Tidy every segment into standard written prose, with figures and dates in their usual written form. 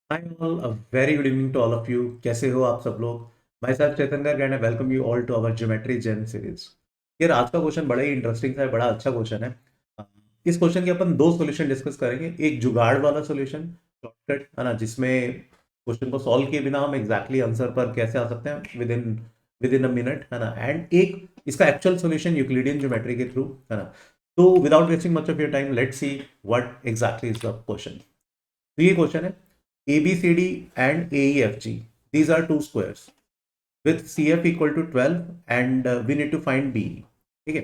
Hi all, a very good evening to all of you. कैसे हो आप सब लोग? Myself Chetan Garg and I welcome you all to our geometry gem series. यार आज का क्वेश्चन बड़ा ही इंटरेस्टिंग है, बड़ा अच्छा क्वेश्चन है। इस क्वेश्चन के अपन दो सॉल्यूशन डिस्कस करेंगे। एक जुगाड़ वाला सॉल्यूशन, शॉर्टकट है ना, जिसमें क्वेश्चन को सॉल्व किए बिना हम एग्जैक्टली आंसर पर कैसे आ सकते हैं विद इन अ मिनट, है ना। एंड एक इसका एक्चुअल सॉल्यूशन यूक्लिडियन ज्योमेट्री के थ्रू, है ना। तो without wasting much of your time, let's see what exactly is the question. तो ये क्वेश्चन है, ABCD and AEFG. These are two squares with CF equal to 12 and we need to find BE। ठीक है,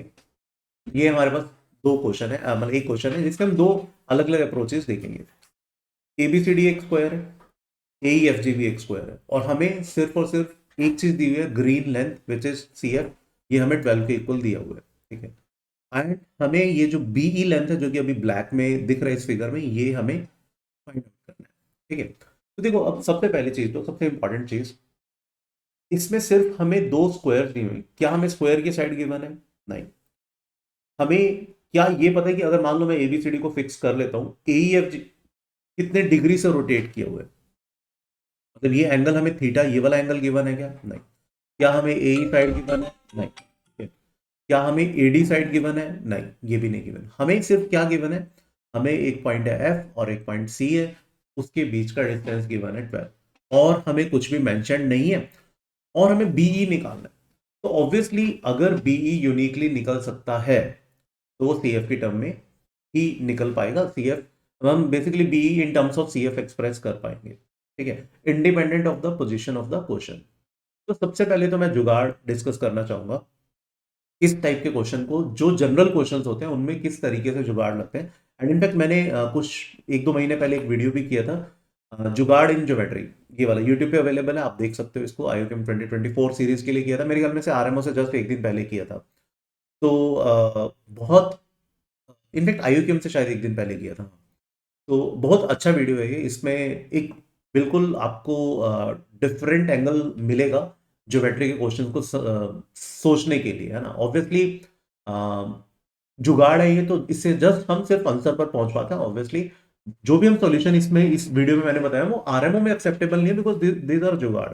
ये हमारे पास दो question है, मतलब एक क्वेश्चन है जिसके हम दो अलग अलग अप्रोचेस देखेंगे। ABCD एक स्क्वायर है, AEFG भी एक स्क्वायर है, और हमें सिर्फ और सिर्फ एक चीज दी हुई है, green length which is CF। ये हमें 12 के इक्वल दिया हुआ है। ठीक है, एंड हमें ये जो BE लेंथ है जो कि अभी ब्लैक में दिख रहा है इस फिगर में, ये हमें फाइंड आउट करना है। ठीक है, तो देखो अब सबसे पहली चीज, तो सबसे इंपॉर्टेंट चीज, इसमें सिर्फ हमें दो स्क्वायर दी हुई। क्या हमें स्क्वायर की साइड गिवन है? नहीं। हमें क्या ये पता है कि अगर मान लो मैं ABCD को फिक्स कर लेता हूं, AEFG कितने डिग्री से रोटेट किया हुआ है, मतलब ये एंगल हमें थीटा, ये वाला एंगल गिवन है क्या? नहीं। क्या हमें AE साइड गिवन है? नहीं। ठीक है। क्या हमें AD साइड गिवन है? नहीं, ये भी नहीं गिवन। हमें सिर्फ क्या गिवन है? हमें एक पॉइंट है F और एक पॉइंट C है, उसके बीच का डिस्टेंस गिवन है 12, और हमें कुछ भी मेंशन नहीं है, और हमें BE निकालना है। तो ऑब्वियसली अगर BE यूनिकली निकल सकता है तो वो CF की टर्म में ही निकल पाएगा। CF हम basically BE in terms of CF express कर पाएंगे। ठीक है, independent of the position of the question. तो सबसे पहले तो मैं जुगाड़ डिस्कस करना चाहूंगा, इस टाइप के क्वेश्चन को, जो जनरल क्वेश्चंस होते हैं उनमें किस तरीके से जुगाड़ लगते हैं। एंड इनफैक्ट मैंने कुछ एक दो महीने पहले एक वीडियो भी किया था, जुगाड़ इन ज्योमेट्री। ये वाला यूट्यूब पे अवेलेबल है, आप देख सकते हो इसको। IOCM 2024 सीरीज के लिए किया था, मेरे ख्याल में से RMO से जस्ट एक दिन पहले किया था। तो बहुत, इनफैक्ट IOCM से शायद एक दिन पहले किया था। तो बहुत अच्छा वीडियो है ये। इसमें एक बिल्कुल आपको डिफरेंट एंगल मिलेगा ज्योमेट्री के क्वेश्चन को सोचने के लिए, है ना। ऑब्वियसली जुगाड़ है ये, तो इससे जस्ट हम सिर्फ आंसर पर पहुंच पाते हैं। ऑब्वियसली जो भी हम सॉल्यूशन इसमें इस वीडियो में मैंने बताया वो RMO में एक्सेप्टेबल नहीं है, बिकॉज दीज आर जुगाड़।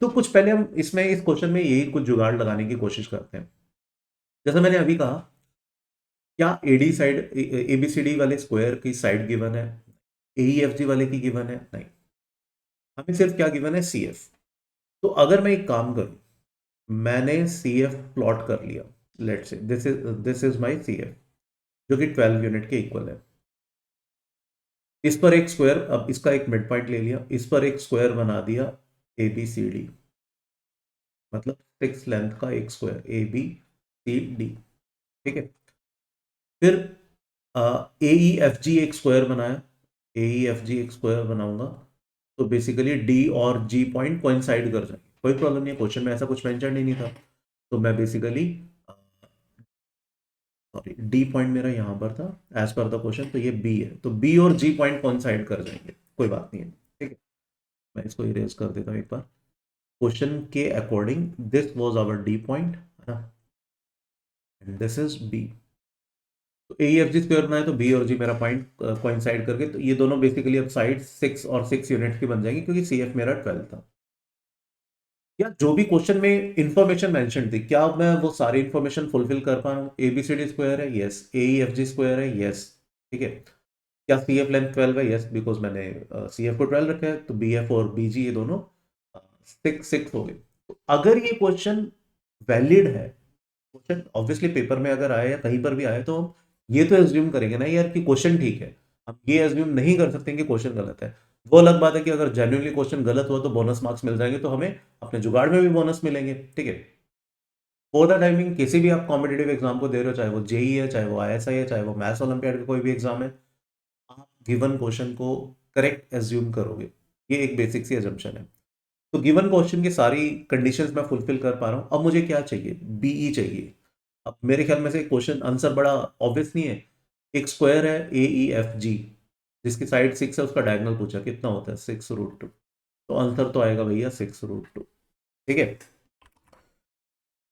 तो कुछ पहले हम इसमें इस क्वेश्चन में यही कुछ जुगाड़ लगाने की कोशिश करते हैं। जैसा मैंने अभी कहा, क्या AD साइड, ABCD वाले स्क्वायर की साइड गिवन है? AEFG वाले की गिवन है? नहीं। हमें सिर्फ क्या गिवन है? CF। तो अगर मैं एक काम करूं, मैंने CF प्लॉट कर लिया। Let's say this is my CF, जो कि 12 यूनिट के इक्वल है। इस पर एक स्क्वायर, अब इसका एक मिड पॉइंट ले लिया, इस पर एक स्क्वायर बना दिया ABCD, मतलब 6 लेंथ का एक स्क्वायर ABCD। ठीक है, फिर AEFG एक स्क्वायर बनाया, AEFG एक स्क्वायर बनाऊंगा, तो बेसिकली D और G पॉइंट कोइंसाइड कर जाएंगे। कोई प्रॉब्लम नहीं है, क्वेश्चन में ऐसा कुछ मेंशन ही नहीं था। तो मैं बेसिकली, सॉरी, D पॉइंट मेरा यहां पर था एज पर द क्वेश्चन, तो ये B है, तो B और G पॉइंट कोइंसाइड कर जाएंगे, कोई बात नहीं है। ठीक है, मैं इसको इरेज कर देता हूँ एक बार। क्वेश्चन के according this was our D point, है ना, एंड दिस इज B। तो AEFG स्क्वायर बनाए तो B और G मेरा पॉइंट कोइंसाइड करके, तो ये दोनों बेसिकली अब साइड 6 और 6 यूनिट की बन जाएंगी, क्योंकि CF मेरा 12 था। या जो भी क्वेश्चन में इंफॉर्मेशन मेंशन थी, क्या मैं वो सारी इंफॉर्मेशन फुलफिल कर पा रहा हूँ? ABCD स्क्वायर है, यस। AEFG स्क्वायर है, यस। ठीक है। क्या CF लेंथ 12 है? यस, बिकॉज मैंने CF को 12 रखा है, तो BF और BG ये दोनों 6 हो गए। तो अगर ये क्वेश्चन वैलिड है, क्वेश्चन ऑब्वियसली पेपर में अगर आया या कहीं पर भी आया, तो हम ये तो एज्यूम करेंगे ना यार कि क्वेश्चन ठीक है। हम ये एज्यूम नहीं कर सकते कि क्वेश्चन गलत है। वो अलग बात है कि अगर जेन्युइनली क्वेश्चन गलत हुआ तो बोनस मार्क्स मिल जाएंगे, तो हमें अपने जुगाड़ में भी बोनस मिलेंगे। ठीक है, फॉर द टाइमिंग किसी भी आप कॉम्पिटेटिव एग्जाम को दे रहे हो, चाहे वो JEE है, चाहे वो ISI है, चाहे वो मैथ्स ओलंपियाड का कोई भी एग्जाम है, आप गिवन क्वेश्चन को करेक्ट एज्यूम करोगे। ये एक बेसिक सी एजम्पशन है। तो गिवन क्वेश्चन की सारी कंडीशंस मैं फुलफिल कर पा रहा हूं। अब मुझे क्या चाहिए? BE चाहिए। अब मेरे ख्याल में से क्वेश्चन आंसर बड़ा ऑब्वियस नहीं है। एक स्क्वायर है AEFG, जिसकी साइड 6 है, उसका डायगोनल पूछा कितना होता है? 6√2। तो आंसर तो आएगा भैया 6√2। ठीक है,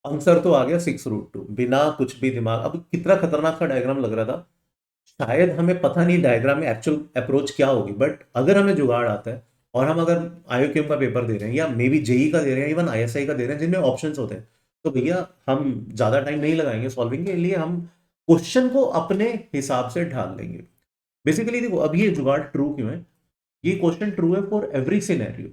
आंसर तो आ गया 6√2, बिना कुछ भी दिमाग। अब कितना खतरनाक सा डायग्राम लग रहा था। शायद हमें पता नहीं डायग्राम में एक्चुअल अप्रोच क्या होगी, बट अगर हमें जुगाड़ आता है और हम अगर IOQM का पेपर दे रहे हैं या मे बी जेई का दे रहे हैं, इवन ISI का दे रहे हैं जिनमें ऑप्शंस होते हैं, तो भैया हम ज़्यादा टाइम नहीं लगाएंगे सॉल्विंग के लिए, हम क्वेश्चन को अपने हिसाब से ढाल लेंगे। बेसिकली देखो, अब ये जुगाड़ ट्रू क्यों है, ये क्वेश्चन ट्रू है फॉर एवरी सिनेरियो।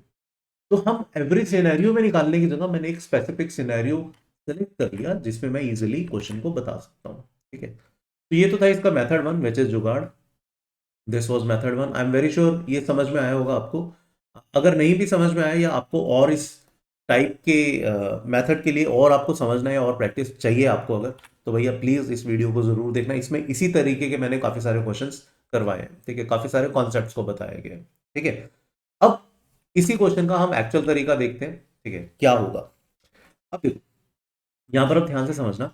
तो हम एवरी सिनेरियो में निकालने की जगह मैंने एक स्पेसिफिक सिनेरियो सेलेक्ट कर लिया जिसमें मैं इजिली क्वेश्चन को बता सकता हूँ। ठीक है, तो ये तो था इसका मेथड वन विच इज जुगाड़। This was method one. I am very sure ये समझ में आया होगा आपको। अगर नहीं भी समझ में आया या आपको और इस टाइप के मेथड के लिए और आपको समझना है और प्रैक्टिस चाहिए आपको अगर, तो भैया प्लीज इस वीडियो को जरूर देखना। इसमें इसी तरीके के मैंने काफी सारे क्वेश्चंस करवाए हैं। ठीक है, काफी सारे कॉन्सेप्ट्स को बताया गया है। ठीक है, अब इसी क्वेश्चन का हम एक्चुअल तरीका देखते हैं। ठीक है, क्या होगा। अब देखो, यहां पर अब ध्यान से समझना,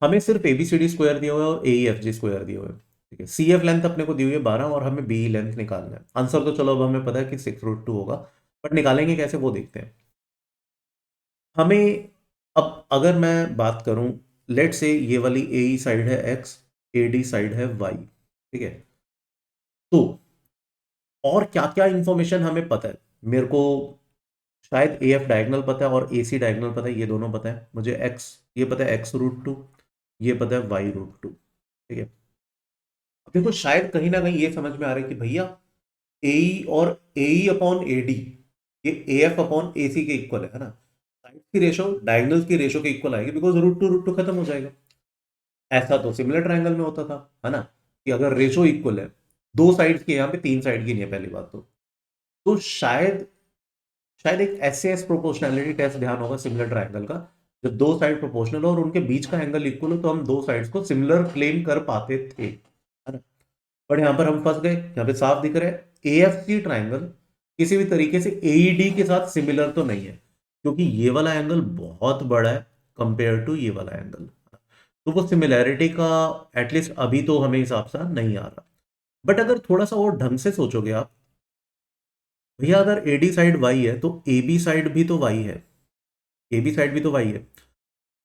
हमें सिर्फ ABCD स्क्वायर दिया हुआ है और AEFG स्क्वायर दिया हुआ है। ठीक है, CF लेंथ अपने को दी हुई है 12 और हमें BE लेंथ निकालना है। आंसर तो चलो अब हमें पता है कि 6√2 होगा, बट निकालेंगे कैसे वो देखते हैं। हमें अब अगर मैं बात करूं, लेट से ये वाली AE साइड है X, AD साइड है Y। ठीक है, तो और क्या क्या इंफॉर्मेशन हमें पता है। मेरे को शायद AF डायगोनल पता है और AC डायगोनल पता है, ये दोनों पता है मुझे। X ये पता है, X√2, ये पता है Y√2। ठीक है, अब देखो शायद कहीं ना कहीं ये समझ में आ रहा है कि भैया AE और AE अपॉन AD ये AF अपॉन AC के इक्वल है ना। साइड की रेशो डायगोनल्स की रेशो के इक्वल आएगी, बिकॉज √2 खत्म हो जाएगा। ऐसा तो सिमिलर ट्रायंगल में होता था, है ना, कि अगर रेशो इक्वल है, दो साइड्स की, यहाँ पे तीन साइड की नहीं है पहली बात तो शायद शायद एक SAS प्रोपोर्शनैलिटी टेस्ट ध्यान होगा सिमिलर ट्रायंगल का। जब दो साइड प्रोपोर्शनल हो और उनके बीच का एंगल इक्वल हो तो हम दो साइड्स को सिमिलर क्लेम कर पाते थे, है ना। बट यहां पर हम फंस गए, यहां पे साफ दिख रहा है AFC ट्राइंगल किसी भी तरीके से AED के साथ सिमिलर तो नहीं है, क्योंकि ये वाला एंगल बहुत बड़ा है कंपेयर टू ये वाला एंगल। तो वो सिमिलैरिटी का एटलीस्ट अभी तो हमें हिसाब सा नहीं आ रहा। बट अगर थोड़ा सा और ढंग से सोचोगे आप, भैया अगर AD साइड वाई है तो AB साइड भी तो वाई है, AB साइड भी तो वाई है।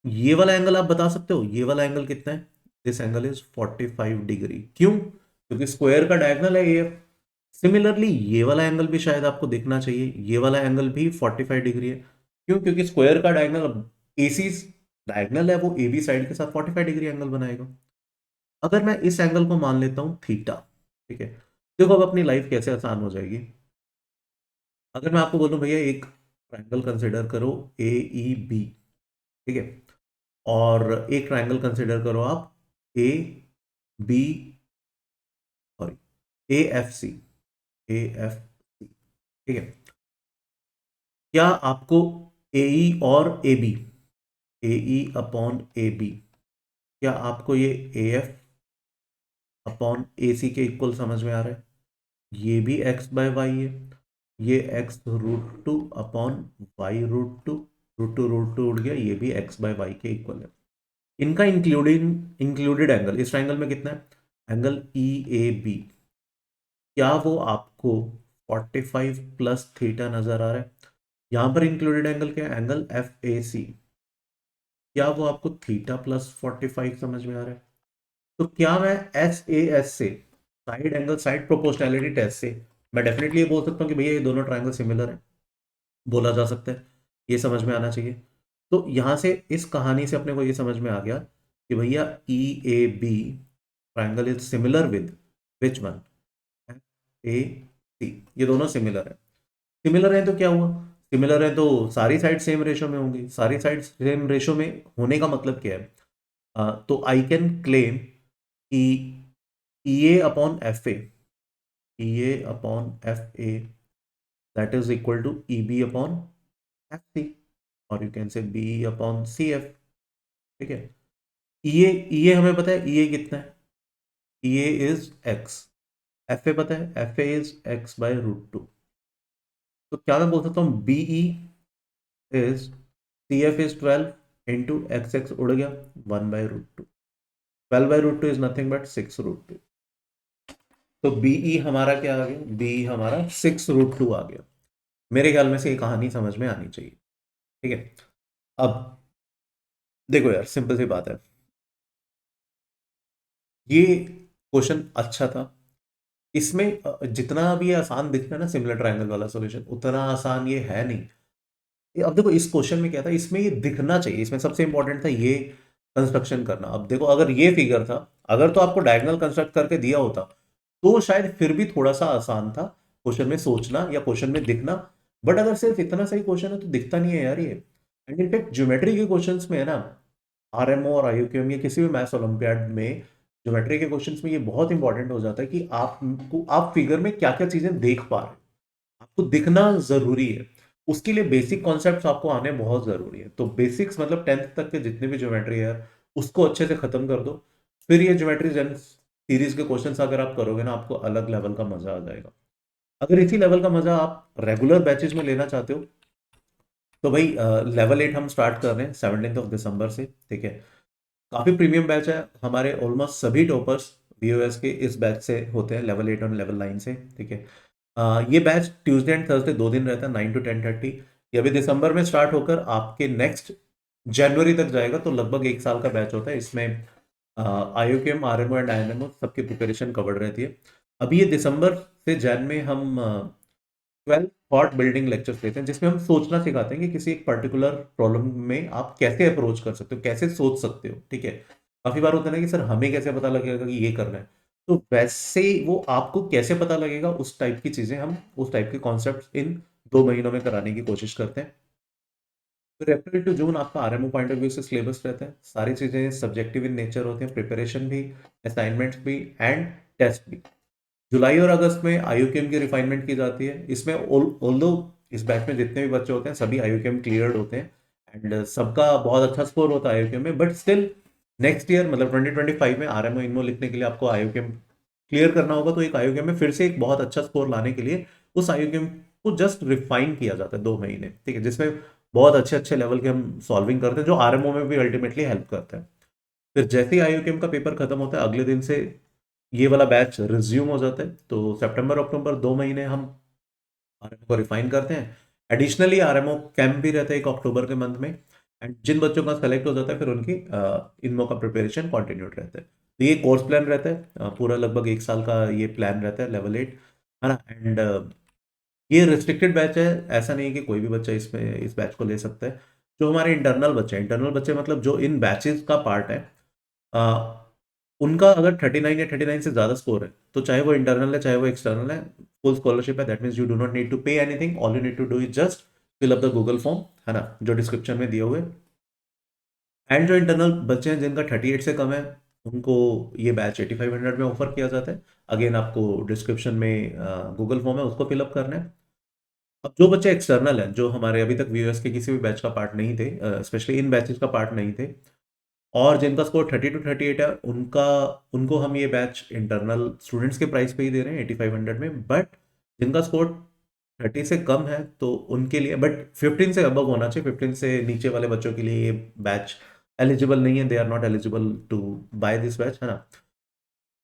ये वाला एंगल आप बता सकते हो, ये वाला एंगल कितना है। This angle is 45 degree. क्यों, क्योंकि स्क्वायर का डायगोनल है AF। सिमिलरली ये वाला एंगल भी शायद आपको देखना चाहिए, ये वाला एंगल भी 45 डिग्री है। क्यों, क्योंकि स्क्वायर का डायगोनल AC डायगोनल है, वो AB साइड के साथ 45 डिग्री एंगल बनाएगा। अगर मैं इस एंगल को मान लेता हूं थीटा, ठीक है, देखो अब अपनी लाइफ कैसे आसान हो जाएगी। अगर मैं आपको बोलूं भैया एक ट्रायंगल कंसिडर करो AEB, ठीक है, और एक ट्रायंगल कंसिडर करो आप AB, सॉरी, AFC, ठीक है। क्या आपको AE और AB, AE अपॉन AB, क्या आपको ये AF अपॉन AC के इक्वल समझ में आ रहा है। ये भी x/y है, ये x√2 अपॉन y√2, √2 उड़ गया, ये भी x/y के इक्वल है। इनका इंक्लूडेड एंगल इस ट्रायंगल में कितना है, एंगल EAB, क्या वो आपको 45 प्लस थीटा नजर आ रहा है। यहां पर इंक्लूडेड एंगल क्या है, एंगल FAC, क्या वो आपको थीटा प्लस 45 समझ में आ रहा है। तो क्या मैं SAS से, side angle side proportionality test से, मैं डेफिनेटली ये बोल सकता हूँ कि भैया ये दोनों ट्रायंगल सिमिलर है, बोला जा सकता है। ये समझ में आना चाहिए। तो यहां से इस कहानी से अपने को ये समझ में आ गया कि भैया EAB triangle is similar with which one, FAC, ये दोनों सिमिलर है। सिमिलर है तो क्या हुआ, सिमिलर है तो सारी साइड सेम रेशो में होंगी। सारी साइड सेम रेशो में होने का मतलब क्या है, तो आई कैन क्लेम कि EA upon FA, EA upon FA that is equal to EB upon FC, और you can say BE upon CF। ठीक है, EA हमें पता है EA कितना है, EA इज X, FA पता है FA इज X/√2। तो क्या मैं बोल सकता हूँ BE is CF is 12 into XX उड़ गया 1/√2, 12/√2 इज नथिंग बट 6√2। तो BE हमारा क्या आ गया, BE हमारा 6√2 आ गया। मेरे ख्याल में से ये कहानी समझ में आनी चाहिए। ठीक है, अब देखो यार सिंपल सी बात है, ये क्वेश्चन अच्छा था, इसमें जितना भी ये आसान दिख रहा है ना सिमिलर ट्रायंगल वाला सॉल्यूशन, उतना आसान ये है नहीं। अब देखो इस क्वेश्चन में क्या था, इसमें ये दिखना चाहिए, इसमें सबसे इंपॉर्टेंट था ये कंस्ट्रक्शन करना। अब देखो अगर ये फिगर था, अगर तो आपको डायगोनल कंस्ट्रक्ट करके दिया होता तो शायद फिर भी थोड़ा सा आसान था क्वेश्चन में सोचना या क्वेश्चन में दिखना। बट अगर सिर्फ इतना सही क्वेश्चन है तो दिखता नहीं है यार ये। एंड इनफैक्ट ज्योमेट्री के क्वेश्चंस में है ना, आरएमओ और आईयूक्यूएम या किसी भी मैथ्स ओलंपियाड में ज्योमेट्री के क्वेश्चंस में ये बहुत इंपॉर्टेंट हो जाता है कि आप फिगर में क्या क्या चीजें देख पा रहे हो, आपको दिखना जरूरी है। उसके लिए बेसिक कॉन्सेप्ट्स आपको आने बहुत जरूरी है। तो बेसिक्स मतलब 10th तक के जितने भी ज्योमेट्री है उसको अच्छे से खत्म कर दो, फिर ये ज्योमेट्री जेन सीरीज के क्वेश्चंस अगर आप करोगे ना, आपको अलग लेवल का मजा आ जाएगा। अगर इसी लेवल का मजा आप रेगुलर बैचेज में लेना चाहते हो तो भाई लेवल 8 हम स्टार्ट कर रहे हैं 17 दिसंबर से, ठीक है। काफी प्रीमियम बैच है, हमारे ऑलमोस्ट सभी टॉपर्स वीओएस के इस बैच से होते हैं, लेवल 8 और लेवल 9 से, ठीक है। ये बैच ट्यूसडे एंड थर्सडे 2 दिन रहता है, 9 to 10:30। ये अभी दिसंबर में स्टार्ट होकर आपके नेक्स्ट जनवरी तक जाएगा, तो लगभग 1 साल का बैच होता है। इसमें आईयूकेएम, आरएमओ एंड आईएनएमओ सबकी प्रिपरेशन कवर्ड रहती है। अभी ये दिसंबर से जैन में हम 12 थॉट बिल्डिंग लेक्चर्स लेते हैं, जिसमें हम सोचना सिखाते हैं कि किसी एक पर्टिकुलर प्रॉब्लम में आप कैसे अप्रोच कर सकते हो, कैसे सोच सकते हो, ठीक है। काफी बार होता है ना कि सर हमें कैसे पता लगेगा कि ये करना है, तो वैसे वो आपको कैसे पता लगेगा, उस टाइप की चीजें हम, उस टाइप के कॉन्सेप्ट इन 2 महीनों में कराने की कोशिश करते हैं। फिर अप्रैल टू जून आपका आरएमओ पॉइंट ऑफ व्यू से सिलेबस रहता है, सारी चीजें सब्जेक्टिव इन नेचर होती हैं, प्रिपरेशन भी, असाइनमेंट्स भी एंड टेस्ट भी। जुलाई और अगस्त में आईयूकेएम की रिफाइनमेंट की जाती है। इसमें ऑल्दो इस बैच में जितने भी बच्चे होते हैं सभी आईयूकेएम क्लियर्ड होते हैं एंड सबका बहुत अच्छा स्कोर होता है आईयूकेएम में। बट स्टिल नेक्स्ट ईयर मतलब 2025 में आरएमओ इनमो लिखने के लिए आपको आईयूकेएम क्लियर करना होगा, तो एक आईयूकेएम में फिर से एक बहुत अच्छा स्कोर लाने के लिए उस आईयूकेएम को जस्ट रिफाइन किया जाता है 2 महीने, ठीक है, जिसमें बहुत अच्छे अच्छे लेवल के हम सॉल्विंग करते हैं जो आरएमओ में भी अल्टीमेटली हेल्प करता है। फिर जैसे ही आईयूकेएम का पेपर खत्म होता है अगले दिन से ये वाला बैच रिज्यूम हो जाता है। तो सितंबर अक्टूबर 2 महीने हम आरएमओ को रिफाइन करते हैं। एडिशनली आरएमओ कैंप भी रहता है एक अक्टूबर के मंथ में, एंड जिन बच्चों का सेलेक्ट हो जाता है फिर उनकी इनमो का प्रिपरेशन कंटिन्यूड रहता है। तो ये कोर्स प्लान रहता है, पूरा लगभग 1 साल का ये प्लान रहता है लेवल 8, है ना। एंड ये रिस्ट्रिक्टेड बैच है, ऐसा नहीं है कि कोई भी बच्चा इसमें इस बैच को ले सकता है। जो हमारे इंटरनल बच्चे मतलब जो इन बैचेस का पार्ट है, उनका अगर 39 या 39 से ज्यादा स्कोर है तो चाहे वो इंटरनल है चाहे वो एक्सटर्नल है, फुल स्कॉलरशिप है। That means you do not need to pay anything, all you need to do is just fill up the Google form, है ना, जो डिस्क्रिप्शन में दिए हुए। एंड जो इंटरनल बच्चे हैं जिनका 38 से कम है उनको ये बैच 8500 में ऑफर किया जाता है। अगेन आपको डिस्क्रिप्शन में गूगल फॉर्म है उसको फिलअप करना है। अब जो बच्चे एक्सटर्नल हैं, जो हमारे अभी तक व्यूअर्स के किसी भी बैच का पार्ट नहीं थे, स्पेशली इन बैचेस का पार्ट नहीं थे, और जिनका स्कोर 30 to 38 है, उनका उनको हम ये बैच इंटरनल स्टूडेंट्स के प्राइस पे ही दे रहे हैं 8500 में। बट जिनका स्कोर 30 से कम है तो उनके लिए, बट 15 से अबव होना चाहिए, 15 से नीचे वाले बच्चों के लिए ये बैच एलिजिबल नहीं है, they are not eligible to buy this batch, है ना।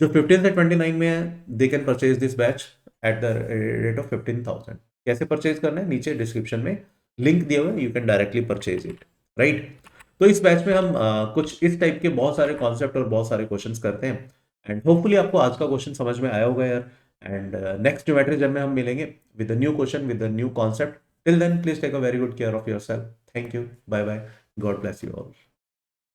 जो 15 से 29 में है they can purchase this batch at the rate of 15,000। कैसे परचेज करना है, नीचे डिस्क्रिप्शन में लिंक दिया हुआ है, you can directly purchase it, right. तो इस बैच में हम कुछ इस टाइप के बहुत सारे कॉन्सेप्ट और बहुत सारे क्वेश्चंस करते हैं। एंड होपफुली आपको आज का क्वेश्चन समझ में आया होगा यार। एंड नेक्स्ट ज्योमेट्री जब में हम मिलेंगे with a new question with a new concept. Till then please take a very good care of yourself. Thank you, bye bye, God bless you all.